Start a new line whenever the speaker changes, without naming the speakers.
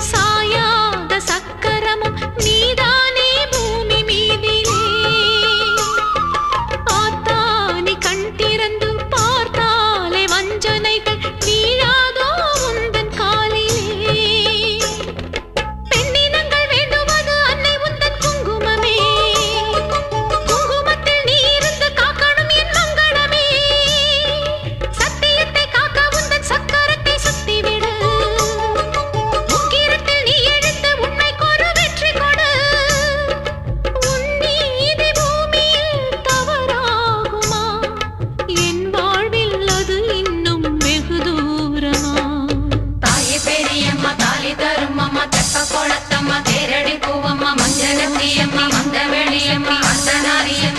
சாயாத சக்கரமும் நீதானே பூமி மீதிலே ஆத்தானி கண் திறந்து பார்த்தாலே வஞ்சனைகள் வீழாதோ உந்தன் காலிலே பெண்ணினங்கள் வேண்டுவது அன்னை உந்தன் குங்குமமே குங்குமத்தில் நீ இருந்து காக்கணும் என் மங்களமே சத்தியத்தை காக்க உந்தன் சக்கரத்தை சுத்திவிடு முக்கிரத்தில் நீ எடுத்து உண்மைக்கு ஒரு வெற்றி கொடு உன் நீதி பூமியில் தவறாகுமா என் வாழ்வில் அது இன்னும் வெகு தூரமா
தாயே பெரியம்மா தாலி தரும் அம்மா தெப்ப குளத்தம்மா தேரடி பூவம்மா மஞ்சளத்தியம்மா மந்த வெளியம்மா அர்த்தநாரியம்மா